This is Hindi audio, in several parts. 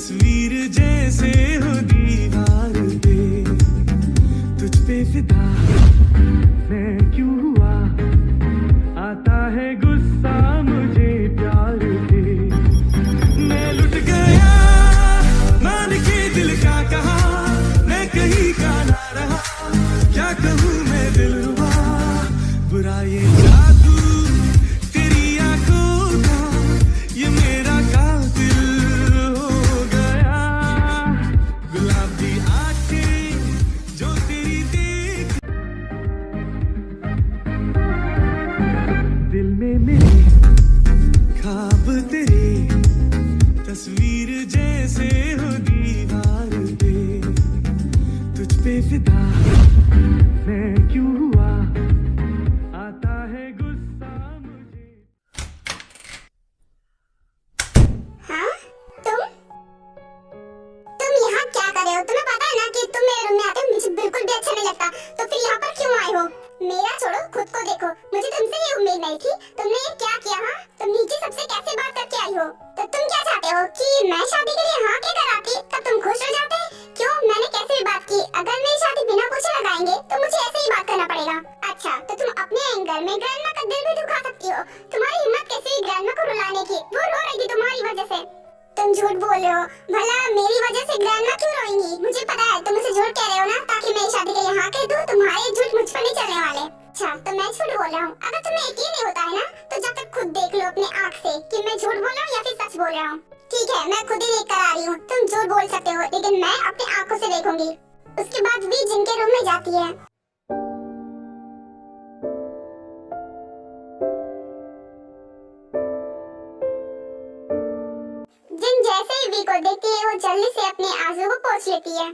तस्वीर जैसे हो दीवार पे, तुझ पे फिदा मैं क्यों हुआ, आता है गुस्सा मुझे प्यार पे। मैं लुट गया मान के दिल का कहा, मैं कहीं का ना रहा, क्या कहूँ मैं दिलरुबा। बुरा ये जादू तेरी आंखों का, ये मेरा कातिल हो गया। गुलाबी आंखें जो तेरी देख, दिल में मेरे ख्वाब तेरे, तस्वीर जैसे हो दीवार पे, तुझ पे फिदा मैं क्यों हुआ, आता है गुस्सा मुझे। हाँ? तुम यहाँ क्या कर रहे हो? तुम्हें पता है ना कि तुम मेरे रूम में आते हो मुझे बिल्कुल भी अच्छा नहीं लगता, तो फिर यहाँ पर क्यों आए हो? मेरा छोड़ो, खुद को देखो। मुझे तुमसे ये उम्मीद नहीं थी। तुमने ये क्या किया? हाँ, तुम नीचे सबसे कैसे बात करके आई हो? तो तुम क्या चाहते हो कि मैं शादी के लिए हाँ के घर आती तब तुम खुश हो जाते? क्यों? मैंने कैसे भी बात की? अगर मेरी शादी बिना पूछे लगाएंगे तो मुझे ऐसे ही बात करना पड़ेगा। अच्छा, तो तुम अपने एंगर में ग्रैंडमा का दिल भी दुखा सकती हो। तुम्हारी हिम्मत कैसे हुई ग्रैंडमा को रुलाने की? वो रो रही थी तुम्हारी वजह से। तुम झूठ बोल रहे हो। भला मेरी वजह से ग्रैंडमा क्यों रोएंगी? मुझे पता है तुम मुझसे झूठ कह रहे हो ना, ताकि मेरी शादी के लिए हाँ कह दूं। तुम्हारे झूठ मुझ पर नहीं चलने वाले। अच्छा, तो मैं झूठ बोल रहा हूँ। अगर तुम्हें यकीन नहीं होता है ना, तो जाकर खुद देख लो अपने आँख से कि मैं झूठ बोल रहा हूँ या फिर सच बोल रहा हूँ। ठीक है, मैं खुद ही देख कर आ रही हूँ। तुम झूठ बोल सकते हो, लेकिन मैं अपनी आँखों से देखूंगी। उसके बाद भी जिनके रूम में जाती है। जिन जैसे ही वी को देखती है, वो जल्दी से अपने आंसू को पोंछ लेती है।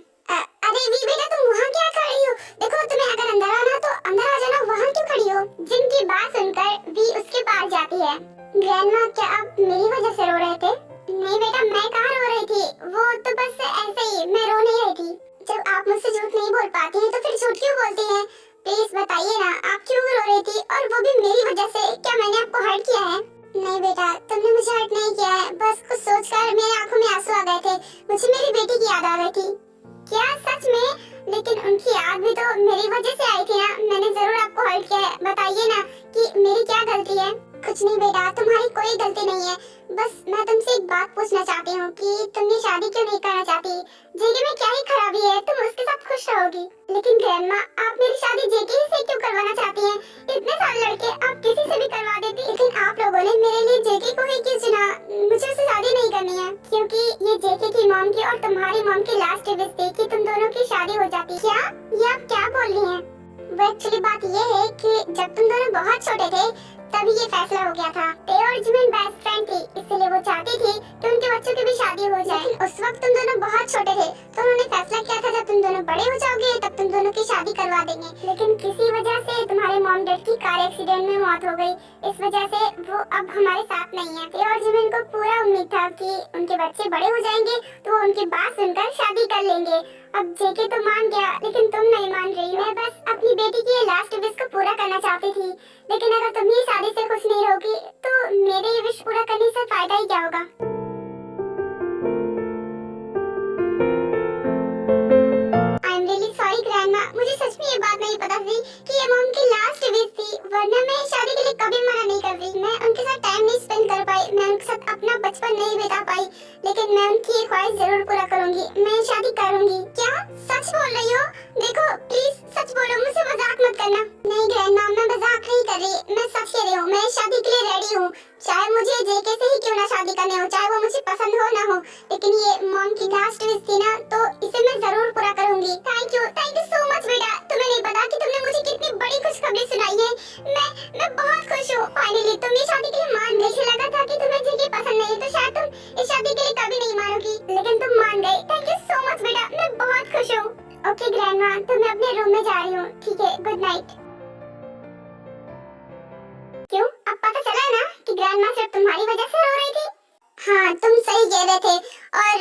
अरे वी बेटा, तुम वहाँ क्या कर रही हो? देखो, तुम्हें अगर अंदर आना तो अंदर आ जाना, वहाँ क्यों खड़ी हो? जिन की बात सुनकर वी उसके पास जाती है। ग्रैंडमा, क्या आप मेरी वजह से रो रहे थे? नहीं बेटा, मैं कहाँ रो रही थी। वो तो बस ऐसे ही, मैं रो नहीं रही थी। जब आप मुझसे झूठ नहीं बोल पाती हैं, तो फिर झूठ क्यों बोलती हैं? प्लीज बताइए ना, आप क्यों रो रही थी, और वो भी मेरी वजह से। क्या मैंने आपको हर्ट किया है? नहीं बेटा, तुमने मुझे हर्ट नहीं किया है। बस कुछ सोचकर मेरी आंखों में आंसू आ गए थे। मुझे मेरी बेटी की याद आ गई थी। क्या सच में? लेकिन उनकी याद भी तो मेरी वजह से आई थी ना। मैंने जरूर आपको हर्ट किया है। बताइए ना कि मेरी क्या गलती है? कुछ नहीं बेटा, तुम्हारी कोई गलती नहीं है। बस मैं तुमसे एक बात पूछना चाहती हूँ कि तुम ये शादी क्यों नहीं करना चाहती? जेके में क्या ही खराबी है? तुम उसके साथ खुश रहोगी। लेकिन ग्रैंडमा, आप मेरी शादी जेके से क्यों करवाना चाहती हैं? इतने सारे लड़के आप किसी से भी करवा देती, लेकिन आप लोगों ने मेरे लिए जेके को ही क्यों चुना? मुझे उससे शादी नहीं करनी है, क्योंकि ये जेके की मॉम की और तुम्हारी मॉम की लास्ट विश थी कि तुम दोनों की शादी हो जाती। क्या ये आप क्या बोल रही हैं? वो एक्चुअली बात ये है कि जब तुम दोनों बहुत छोटे थे तभी ये फैसला हो गया था। ते और जिमिन बेस्ट फ्रेंड थी, इसलिए वो चाहती थी कि उनके बच्चों की भी शादी हो जाए। लेकिन उस वक्त तुम दोनों बहुत छोटे थे, तो उन्होंने फैसला किया था जब तुम दोनों बड़े हो जाओगे तब तुम दोनों की शादी करवा देंगे। लेकिन किसी वजह से तुम्हारे मॉम डैड की कार एक्सीडेंट में मौत हो गई। इस वजह से वो अब हमारे साथ नहीं है। ते और जिमिन को पूरा उम्मीद था कि उनके बच्चे बड़े हो जाएंगे तो वो उनकी बात सुनकर शादी कर लेंगे। अब जेके तो मान गया, लेकिन तुम नहीं मान रही। मैं बस अपनी बेटी की लास्ट विश को पूरा करना चाहती थी। लेकिन अगर तुम ही शादी से खुश नहीं रहोगी तो मेरे ये विश पूरा करने से फायदा ही क्या होगा? I am really sorry grandma, मुझे सच में ये बात नहीं पता थी कि ये मॉम की लास्ट विश थी, वरना मैं शादी के लिए कभी मना नहीं कर रही। मैं उनके साथ टाइम नहीं स्पेंड कर पाई, मैं उनके साथ अपना बचपन नहीं बिता पाई, लेकिन मैं उनकी ये ख्वाहिश जरूर पूरा करूंगी। मैं शादी करूंगी। क्या सच बोल रही हो? देखो प्लीज सच बोलो, मुझसे मजाक मत करना। नहीं ग्रैंडमा, मैं मजाक नहीं कर रही, मैं सच कह रही हूँ। मैं शादी के लिए रेडी हूँ, चाहे मुझे जेके से ही क्यों ना शादी करनी हो, चाहे वो मुझे पसंद हो ना हो। लेकिन ये मॉम की लास्ट विश थी ना, तो इसे मैं जरूर पूरा करूंगी। थैंक यू सो मच बेटा। तुम्हें नहीं पता कि तुमने मुझे कितनी बड़ी खुशखबरी सुनाई है। मैं बहुत खुश हूँ। फाइनली तुम ये शादी के लिए मान गई। मुझे लगा था कि तुम्हें जेके पसंद नहीं है, तो शायद तुम इस शादी के लिए कभी नहीं मानोगी, लेकिन तुम मान गई। थैंक यू सो मच बेटा, मैं बहुत खुश हूँ। ओके ग्रैंडमा, तो मैं अपने रूम में जा रही हूँ। ठीक है, गुड नाइट। क्यों? अब पता चला ना कि ग्रैंडमा सिर्फ तुम्हारी वजह से रो रही थी? हाँ, तुम सही कह रहे थे, और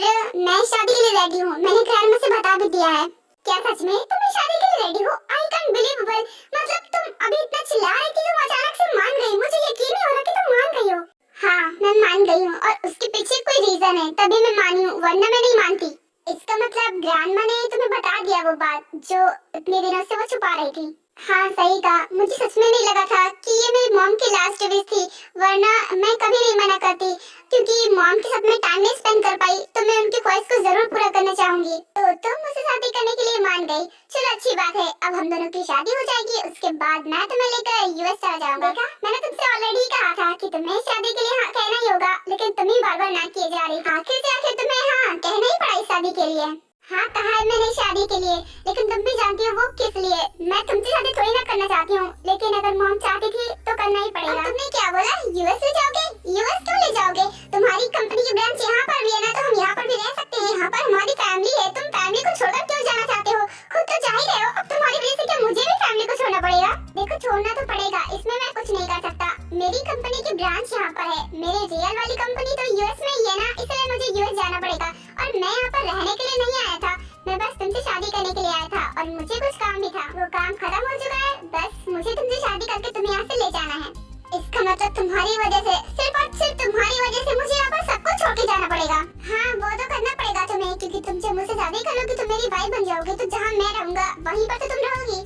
मैं शादी के लिए रेडी हूँ। मैंने ग्रैंडमा से बता भी दिया है। क्या सच में तुम इस शादी के लिए रेडी हो? I can believable. मतलब तुम अभी इतना चिल्ला रही थी, तुम अचानक से मान गई। मुझे यकीन नहीं हो रहा कि तुम मान गई हो। हाँ, मैं मान गई हूँ, और उसके पीछे कोई रीजन रीजन है तभी मैं मानी हूँ, वरना मैं नहीं मानती। इसका मतलब ग्रैंडमा ने तुम्हें बता दिया वो बात जो इतने दिनों से वो छुपा रही थी। हाँ सही कहा, मुझे सच में नहीं लगा था कि ये मेरी मॉम की लास्ट विश थी, वरना मैं कभी नहीं मना करती, क्योंकि मॉम के साथ मैं टाइम नहीं स्पेंड कर पाई तो मैं उनकी ख्वाहिश को जरूर पूरा करना चाहूंगी। तो तुम मुझसे शादी करने के लिए मान गई, चलो अच्छी बात है। अब हम दोनों की शादी हो जाएगी, उसके बाद मैं तुम्हें लेकर यूएस चला जाऊंगा। मैंने तुमसे ऑलरेडी कहा था कि तुम्हें शादी के लिए हाँ कहना ही होगा, लेकिन तुम ही बार बार ना किए जा रही। आखिर से आखिर तुम्हें हाँ कहना ही पड़ा इस शादी के लिए। हाँ कहा है मैंने शादी के लिए, लेकिन तुम भी जानती हो वो किस लिए। मैं तुमसे शादी थोड़ी ना करना चाहती हूँ, लेकिन अगर मॉम चाहती थी तो करना ही पड़ेगा। तुमने क्या बोला, यूएस ले जाओगे? यूएस क्यों ले जाओगे? तुम्हारी कंपनी की ब्रांच यहाँ पर भी है ना, तो हम यहाँ पर भी रह सकते हैं। यहाँ पर हमारी फैमिली है, तुम फैमिली को छोड़कर क्यों जाना चाहते हो? खुद तो जा ही रहे हो, अब तुम्हारी वजह से क्या मुझे भी फैमिली को छोड़ना पड़ेगा? देखो छोड़ना तो पड़ेगा, इसमें मैं कुछ नहीं कर सकता। मेरी कंपनी की ब्रांच यहाँ पर है, मेरे रियल वाली कंपनी तो यूएस में ही है ना, इसलिए मुझे यूएस जाना पड़ेगा। और मैं यहाँ पर रहने के लिए नहीं आया था, मैं बस तुमसे शादी करने के लिए आया था, और मुझे कुछ काम भी था, वो काम खत्म हो चुका है। बस मुझे तुमसे शादी करके तुम्हें यहाँ से ले जाना है। इसका मतलब तुम्हारी वजह से, सिर्फ और सिर्फ तुम्हारी वजह से मुझे यहाँ पर सब कुछ छोड़ के जाना पड़ेगा। हाँ वो तो करना पड़ेगा तुम्हें, क्योंकि तुम जब मुझसे शादी कर लोगी तो मेरी वाइफ बन जाओगी, तो जहाँ मैं रहूंगा वहीं पर तो तुम रहोगी।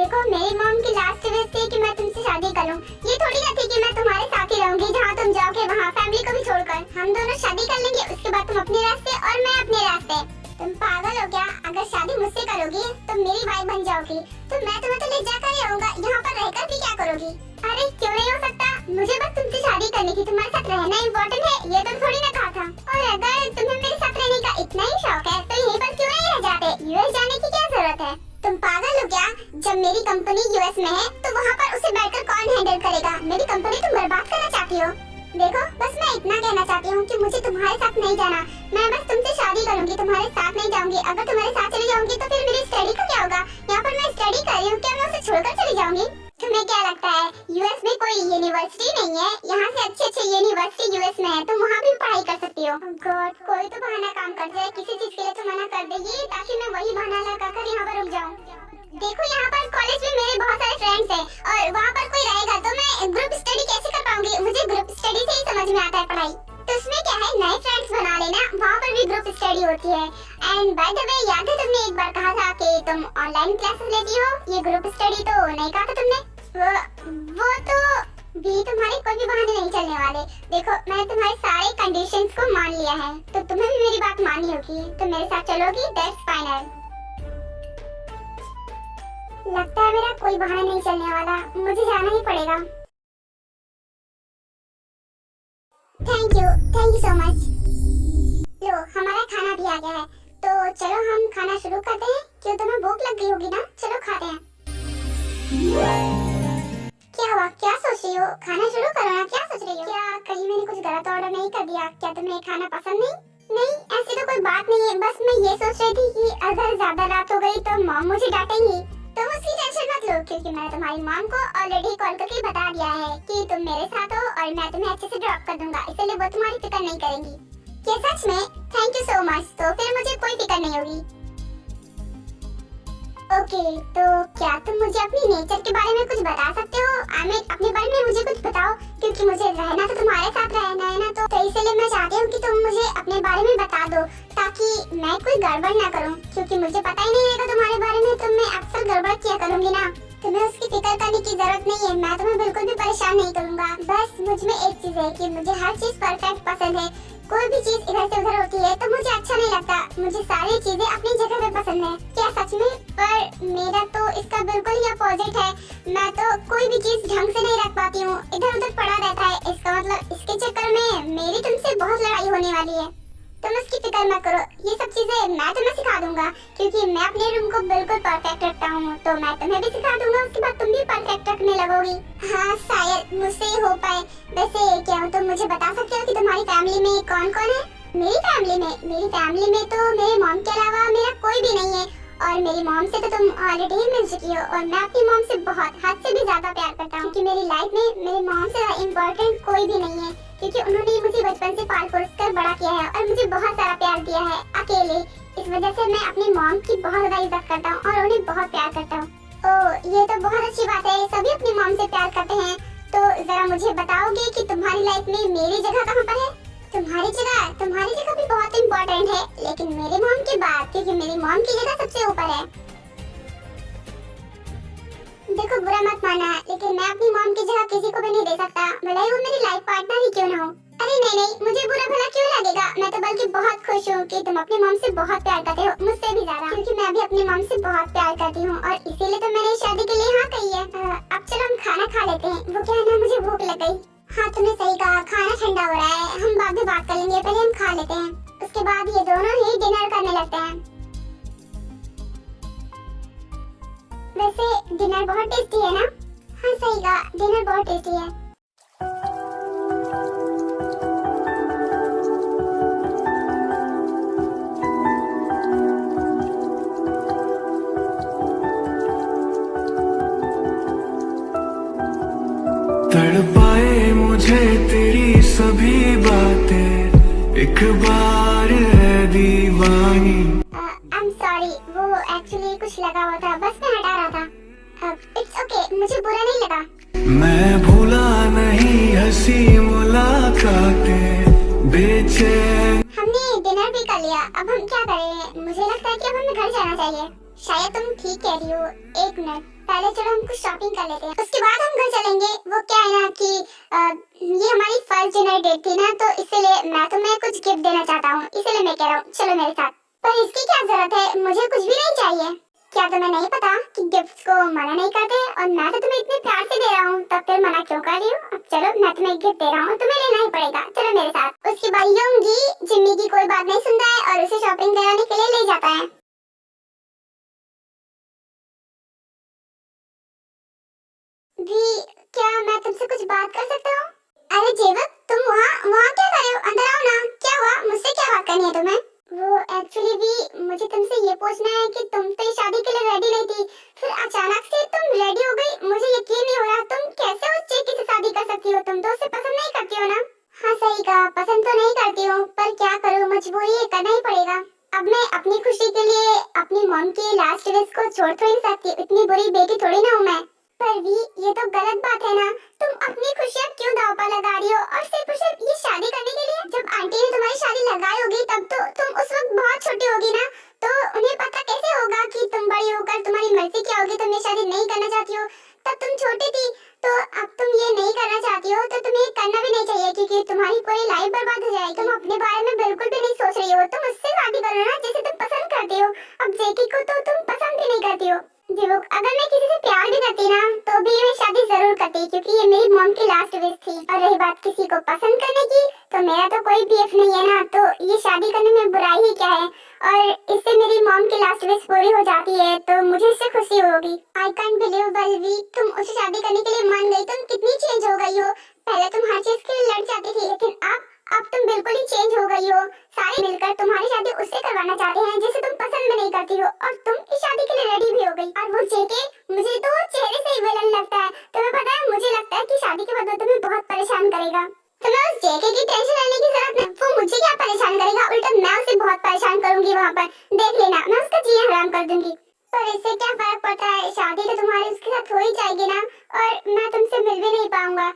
देखो मेरी मॉम की लास्ट विश थी कि मैं तुमसे शादी करूं, ये थोड़ी ना थी कि मैं तुम्हारे साथ ही रहूंगी, जहाँ तुम जाओगे वहाँ फैमिली को भी छोड़कर। हम दोनों शादी कर लेंगे, उसके बाद तुम अपने रास्ते और मैं अपने रास्ते। तुम पागल हो क्या? अगर शादी मुझसे करोगी तो मेरी वाइफ बन जाओगी, तो मैं तुम्हें तो ले जाकर ही रहूंगा, यहाँ पर रहकर भी क्या करोगी? अरे क्यों नहीं हो सकता, मुझे बस तुमसे शादी करनी थी, तुम्हारे साथ रहना इम्पोर्टेंट है, ये तुम थोड़ी ना कहा था। और अगर तुम्हें मेरे साथ रहने का इतना ही शौक है तो यहीं पर क्यों नहीं रह जाते? यूएस जाने की क्या जरूरत है? तुम पागल हो क्या? जब मेरी कंपनी यूएस में है तो वहाँ पर उसे बैठकर कौन हैंडल करेगा? मेरी कंपनी तुम बर्बाद करना चाहती हो। देखो बस मैं इतना कहना चाहती हूँ कि मुझे तुम्हारे साथ नहीं जाना, मैं बस तुमसे शादी करूंगी, तुम्हारे साथ नहीं जाऊंगी। अगर तुम्हारे साथ चली जाऊंगी तो फिर मेरी स्टडी का क्या होगा? यहाँ पर मैं स्टडी कर रही हूँ, क्या मैं उसे छोड़कर चली जाऊंगी? तुम्हें क्या लगता है यूएस में कोई यूनिवर्सिटी नहीं है? यहाँ से अच्छे यूनिवर्सिटी यूएस में है, तुम वहाँ भी पढ़ाई कर सकती हो। गॉड कोई तो बहाना काम कर जाए, किसी चीज के लिए तो मना कर देगी, ताकि मैं वही बहाना लगाकर यहाँ पर रुक जाऊँ। देखो यहाँ पर कॉलेज में मेरे बहुत सारे फ्रेंड्स हैं, और वहाँ पर कोई रहेगा तो मैं ग्रुप स्टडी कैसे कर पाऊंगी? मुझे ग्रुप स्टडी से ही समझ में आता है पढ़ाई। तो उसमें क्या है, नए फ्रेंड्स बना लेना, वहाँ पर भी ग्रुप स्टडी होती है। एंड बाय द वे याद है तुमने एक बार कहा था कि तुम ऑनलाइन क्लासेस लेती हो, ये ग्रुप स्टडी तो नहीं कहा था तुमने? वो तो भी तुम्हारे कोई भी बहाने नहीं चलने वाले। देखो मैंने तुम्हारे सारे कंडीशंस को मान लिया है, तो तुम्हें भी मेरी बात माननी होगी, तो मेरे साथ चलोगी? That's final. लगता है मेरा कोई बहाना नहीं चलने वाला, मुझे जाना ही पड़ेगा। Thank you so much. लो हमारा खाना भी आ गया है, तो चलो हम खाना शुरू करते हैं। क्यों तुम्हें भूख लग गई होगी ना? चलो खाते हैं। क्या हुआ, क्या सोच रही हो? खाना शुरू करो ना, क्या सोच रही हो? क्या कहीं मैंने कुछ गलत ऑर्डर नहीं कर दिया? क्या तुम्हें खाना पसंद नहीं? नहीं ऐसी तो कोई बात नहीं है, बस मैं ये सोच रही थी कि अगर ज्यादा रात हो गई तो मॉम मुझे डांटेंगी। तुम उसकी टेंशन मत लो, क्योंकि मैंने तुम्हारी मॉम को ऑलरेडी कॉल करके बता दिया है कि तुम मेरे साथ हो और मैं तुम्हें अच्छे से ड्रॉप कर दूंगा, इसलिए वो तुम्हारी फिक्र नहीं करेंगी। क्या सच में? थैंक यू सो मच, तो फिर मुझे कोई फिक्र नहीं होगी। ओके तो क्या तुम मुझे अपनी नेचर के बारे में कुछ बता सकते हो? आमिर अपने बारे में मुझे कुछ बताओ, क्योंकि मुझे रहना तो तुम्हारे साथ रहना है ना, तो इसलिए मैं चाहती हूँ कि तुम मुझे अपने बारे में बता दो, ताकि मैं कोई गड़बड़ ना करूँ, क्योंकि मुझे पता ही नहीं रहेगा तुम्हारे बारे में, तो मैं अक्सर गड़बड़ किया करूँगी ना। तुम्हें उसकी फिक्र करने की जरूरत नहीं है, मैं तुम्हें बिल्कुल भी परेशान नहीं करूँगा। बस मुझ में एक चीज है कि मुझे हर चीज परफेक्ट पसंद है, कोई भी चीज इधर से उधर होती है तो मुझे अच्छा नहीं लगता, मुझे सारी चीजें अपनी जगह पे पसंद है। क्या सच में? पर मेरा तो इसका बिल्कुल ही अपोजिट है, मैं तो कोई भी चीज ढंग से नहीं रख पाती हूँ, इधर उधर पड़ा रहता है। इसका मतलब इसके चक्कर में मेरी तुमसे बहुत लड़ाई होने वाली है। तुम उसकी फिक्र मत करो, ये सब चीजें मैं तुम्हें सिखा दूंगा, क्योंकि मैं अपने रूम को बिल्कुल परफेक्ट रखता हूँ, तो मैं तुम्हें भी सिखा दूंगा, उसके बाद तुम भी परफेक्ट रखने लगोगी। हाँ शायद मुझसे ही हो पाए। वैसे क्या तुम मुझे बता सकते हो कि तुम्हारी फैमिली में कौन कौन है? मेरी फैमिली में तो मेरे मॉम के अलावा मेरा कोई भी नहीं है, और मेरी मॉम से तो तुम ऑलरेडी ही मिल चुकी हो, और मैं अपनी मॉम से बहुत हद से भी ज्यादा प्यार करता हूँ, क्योंकि मेरी लाइफ में मेरी मॉम से इम्पोर्टेंट कोई भी नहीं है, क्योंकि उन्होंने मुझे बचपन से पाल पोस कर बड़ा किया है और मुझे बहुत सारा प्यार दिया है अकेले। इस वजह से मैं अपनी मॉम की बहुत ज्यादा इज्जत करता हूँ और उन्हें बहुत प्यार करता हूँ। ओह ये तो बहुत अच्छी बात है, सभी अपनी मॉम से प्यार करते हैं। तो जरा मुझे बताओगे कि तुम्हारी लाइफ में मेरी जगह कहाँ पर है? तुम्हारी जगह भी बहुत इम्पोर्टेंट है, लेकिन मेरी मॉम की बात, क्योंकि मेरी मॉम की जगह सबसे ऊपर है। देखो बुरा मत मानना, लेकिन मैं अपनी मॉम की जगह किसी को भी नहीं दे सकता, भले ही वो मेरी लाइफ पार्टनर ही क्यों ना हो। अरे नहीं, मुझे बुरा भला क्यों लगेगा, मैं तो बल्कि बहुत खुश हूँ कि तुम अपनी मॉम से बहुत प्यार करते हो, मुझसे भी ज्यादा, क्योंकि मैं भी अपनी मॉम से बहुत प्यार करती हूँ और इसीलिए तो मैंने शादी के लिए हाँ कही है। अब चलो हम खाना खा लेते हैं, वो क्या है ना, मुझे भूख लग गई। हाँ तुमने सही कहा, खाना ठंडा हो रहा है, हम बाद में बात कर लेंगे, पहले हम खा लेते हैं, उसके बाद ये दोनों ही डिनर करने लगते हैं। वैसे डिनर बहुत टेस्टी है ना? हाँ सही कहा, डिनर बहुत टेस्टी है। तड़पाए मुझे तेरी सभी बातें, एक बार है दीवानी। I'm sorry, वो एक्चुअली कुछ लगा हुआ था, बस मैं हटा रहा था। इट्स ओके, मुझे बुरा नहीं लगा। मैं भूला नहीं हंसी मुलाकातें, बेचैन। हमने डिनर भी कर लिया, अब हम क्या करें? मुझे लगता है कि अब हमें घर जाना चाहिए। शायद तुम ठीक कह रही हो, एक मिनट, पहले चलो हम कुछ शॉपिंग कर लेते हैं, उसके बाद हम घर चलेंगे। वो क्या है ना कि ये हमारी फर्स्ट डिनर डेट थी ना, तो इसलिए मैं तुम्हें कुछ गिफ्ट देना चाहता हूँ, इसलिए मैं कह रहा हूँ चलो मेरे साथ। पर इसकी क्या जरूरत है, मुझे कुछ भी नहीं चाहिए। क्या तुम्हें नहीं पता कि गिफ्ट्स को मना नहीं करते, और मैं तो तुम्हें इतने प्यार से दे रहा हूँ, तब फिर मना क्यों कर रही हूँ? अब चलो मैं तुम्हें गिफ्ट दे रहा हूँ, तुम्हें लेना ही पड़ेगा, चलो मेरे साथ। उसके बाद योंगी जिम्मी की कोई बात नहीं सुनता है और उसे शॉपिंग कराने के लिए ले जाता है। भी क्या मैं तुमसे कुछ बात कर सकता हूँ? अरे जेवक, तुम वहाँ क्या कर रहे हो? अंदर आओ ना। क्या हुआ? मुझसे क्या बात करनी है तुम्हें? वो एक्चुअली भी मुझे तुमसे ये पूछना है कि तुम तो शादी के लिए रेडी नहीं थी, फिर अचानक से तुम रेडी हो गई। मुझे यकीन नहीं हो रहा, तुम कैसे उस चिड़की से शादी कर सकती हो? तुम तो उसे पसंद नहीं करती हो ना? हाँ सही कहा, पसंद तो नहीं करती हूँ, पर क्या करूँ, मजबूरी है, करना ही पड़ेगा। अब मैं अपनी खुशी के लिए अपनी मॉम की लास्ट विश को छोड़ तो नहीं सकती, इतनी बुरी बेटी थोड़ी ना हूँ मैं। पर भी ये तो गलत बात है ना, तुम अपनी खुशियाँ क्यों दांव पर लगा रही हो, और सिर्फ ये शादी करने के लिए? जब आंटी ने तुम्हारी शादी लगाई होगी तब तो तुम उस वक्त बहुत छोटी होगी ना, तो उन्हें पता कैसे होगा कि तुम बड़ी होकर तुम्हारी मर्जी क्या होगी, तुम ये शादी नहीं करना चाहती हो। तब तुम छोटी थी, तो अब तुम ये नहीं करना चाहती हो, तो तुम्हें करना भी नहीं चाहिए, क्योंकि तुम्हारी पूरी लाइफ बर्बाद हो जाएगी। तुम अपने बारे में बिल्कुल भी नहीं सोच रही हो, तुम उससे शादी करो ना जिसे तुम पसंद करती हो। अब जेकी को तो तुम पसंद भी नहीं करती हो। देखो, अगर मैं किसी से प्यार भी करती ना, तो भी मैं शादी जरूर करती, क्योंकि ये मेरी मॉम की लास्ट विश थी। और रही बात किसी को पसंद करने की, तो मेरा तो कोई बीएफ नहीं है ना, तो ये शादी करने में बुराई ही क्या है? और इससे मेरी मॉम की लास्ट विश पूरी हो जाती है, तो मुझे इससे खुशी होगी। आई कांट बिलीव बलवी, तुम उससे शादी करने के लिए मान गई, तुम कितनी चेंज हो गई हो। पहले तुम हर चीज के लिए लड़ जाती थी, लेकिन अब तुम बिल्कुल ही चेंज हो गई हो। सारे मिलकर तुम्हारी शादी उससे करवाना चाहते हैं जिसे तुम पसंद भी नहीं करती हो, और तुम इस शादी के लिए रेडी भी हो गई। और वो जेके, मुझे तो चेहरे से ही विलन लगता है। तुम्हें पता है, मुझे लगता है कि शादी के बाद वो तुम्हें बहुत परेशान करेगा। तुम्हें उस जेके की टेंशन लेने की जरूरत नहीं, वो मुझे क्या परेशान करेगा, उल्टा मैं उसे बहुत परेशान करूंगी वहाँ पर, देख लेना, मैं उसका जी हराम कर दूंगी। पर इससे क्या फर्क पड़ता है, शादी तो तुम्हारी उसके साथ हो ही जाएगी ना, और मैं तुमसे मिल भी नहीं पाऊंगा।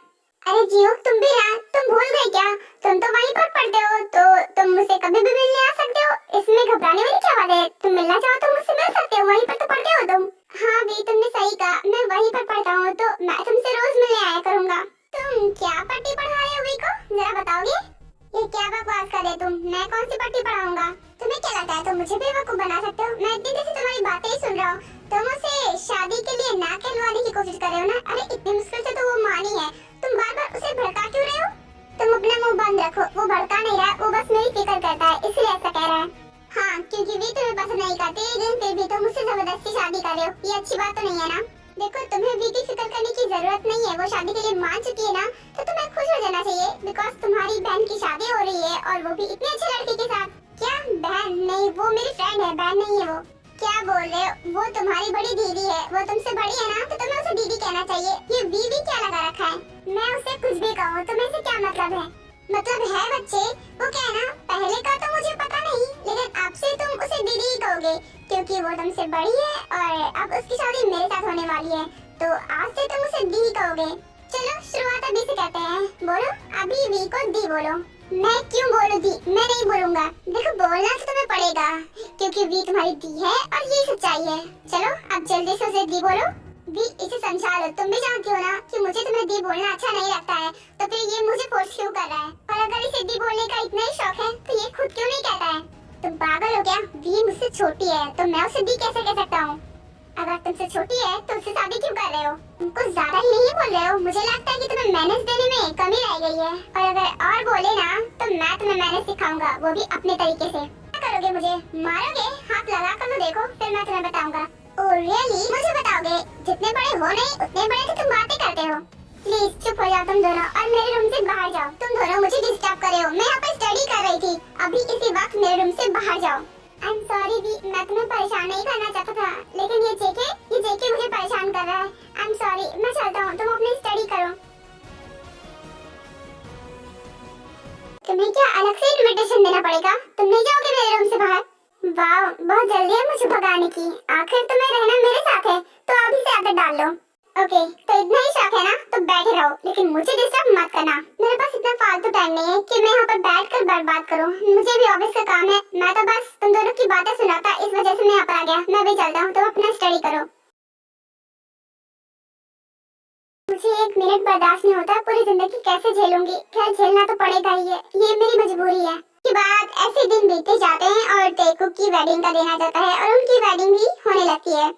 अरे जियो, तुम भी ना, तुम भूल गए क्या? तुम तो वहीं पर पढ़ते हो, तो तुम मुझसे कभी भी मिलने आ सकते हो, इसमें घबराने वाली क्या बात है? तुम मिलना चाहो तो मुझसे मिल सकते हो, वहीं पर तो पढ़ते हो तुम। हाँ भी, तुमने सही कहा, मैं वहीं पर पढ़ता हूँ, तो मैं तुमसे रोज मिलने आया करूँगा। तुम क्या पट्टी पढ़ा रहे हो वी को, जरा बताओगे? ये क्या बकवास कर रहे तुम? मैं कौन सी पट्टी पढ़ाऊंगा? तुम्हें क्या लगता है तुम मुझे बेवकूफ बना सकते हो? मैं इतनी देर से तुम्हारी बातें ही सुन रहा हूँ, तुम उसे शादी के लिए ना कहलवाने की कोशिश कर रहे हो ना? अरे इतनी मुश्किल से तो वो मानी है, तुम बार बार उसे भड़का क्यों रहे हो? तुम अपना मुंह बंद रखो, वो भड़का नहीं रहा है, वो बस मेरी फिक्र करता है, इसलिए ऐसा कह रहा है। हाँ, क्योंकि वे तुम्हें पसंद नहीं करते, लेकिन फिर भी तुम मुझसे जबरदस्ती शादी कर रहे हो, ये अच्छी बात तो नहीं है ना? देखो, तुम्हें वी की फिक्र करने की जरूरत नहीं है, वो शादी के लिए मान चुकी है ना, तो तुम्हें खुश हो जाना चाहिए, बिकॉज तुम्हारी बहन की शादी हो रही है, और वो भी इतने अच्छे लड़के के साथ। क्या बहन? नहीं, वो मेरी फ्रेंड है, बहन नहीं है वो। क्या बोल रहे हो? वो तुम्हारी बड़ी दीदी है, वो तुमसे बड़ी है ना, तो तुम्हें उसे दीदी कहना चाहिए। ये वी क्या लगा रखा है? मैं उसे कुछ भी कहूँ, तुम्हें से क्या मतलब है? मतलब है बच्चे, वो क्या है ना, पहले का तो मुझे पता नहीं, लेकिन अब से तुम उसे दीदी ही कहोगे, क्योंकि वो तुमसे बड़ी है, और अब उसकी शादी मेरे साथ होने वाली है, तो आज से तुम उसे दी कहोगे। चलो शुरुआत अभी से करते हैं, बोलो, अभी वी को दी बोलो। मैं क्यों बोलूं दी? मैं नहीं बोलूंगा। देखो बोलना तो तुम्हें पड़ेगा क्योंकि वी तुम्हारी दी है और ये सच्चाई है। चलो अब जल्दी से उसे दी बोलो। दी इसे समझा लो, तुम भी जानती हो ना कि मुझे तुम्हें दी बोलना अच्छा नहीं लगता है, तो फिर ये मुझे फोर्स क्यों कर रहा है? और अगर इसे दी बोलने का इतना ही शौक है तो ये खुद क्यों नहीं कहता है? तुम पागल हो क्या? वी मुझसे छोटी है तो मैं उसे दी कैसे कह सकता हूँ? अगर तुमसे छोटी है तो उससे शादी क्यों कर रहे हो? तुमको ज्यादा ही नहीं बोल रहे हो? मुझे लगता है कि तुम्हें मैनेज देने में कमी रह गई है। और अगर और बोले ना तो मैं तुम्हें मैनेज सिखाऊंगा, वो भी अपने तरीके से। क्या करोगे? मुझे मारोगे? हाथ लगा कर तो देखो, फिर मैं तुम्हें बताऊंगा। Oh really? मुझे बताओगे? जितने बड़े हो नहीं उतने बड़े तो तुम बातें करते हो। प्लीज चुप हो जाओ तुम दोनों और मेरे रूम से बाहर जाओ। तुम दोनों मुझे डिस्टर्ब कर रहे हो। मैं यहाँ पर स्टडी कर रही थी। अभी इसी वक्त मेरे रूम से बाहर जाओ। आई एम सॉरी दी, मैं तुम्हें परेशान नहीं करना चाहता था, लेकिन ये जेके मुझे परेशान कर रहा है। आई एम सॉरी, मैं चलता हूँ, तुम अपनी स्टडी करो। तुम्हें क्या अलग से इनविटेशन देना पड़ेगा? तुम नहीं जाओगे मेरे रूम से बाहर? वाह, बहुत जल्दी है मुझे भगाने की। आखिर तुम्हें रहना मेरे साथ है तो अभी से आदत डाल लो। ओके, तो इतना ही शौक है ना तो बैठे रहो, लेकिन मुझे डिस्टर्ब मत करना। मेरे पास इतना फालतू टाइम नहीं है कि मैं यहाँ पर बैठकर बर्बाद करूँ। मुझे भी ऑफिस का काम है। मैं तो बस तुम दोनों की बातें सुना था, इस वजह से मैं यहाँ पर आ गया। मैं भी चलता हूँ, तुम अपना स्टडी करो। मुझे एक मिनट बर्दाश्त नहीं होता, पूरी जिंदगी कैसे झेलूंगी? खैर झेलना तो पड़ेगा ही है, ये मेरी मजबूरी है। के बाद ऐसे दिन बीते जाते हैं और टेकू की वेडिंग का दिन आ जाता है और उनकी वेडिंग भी होने लगती है।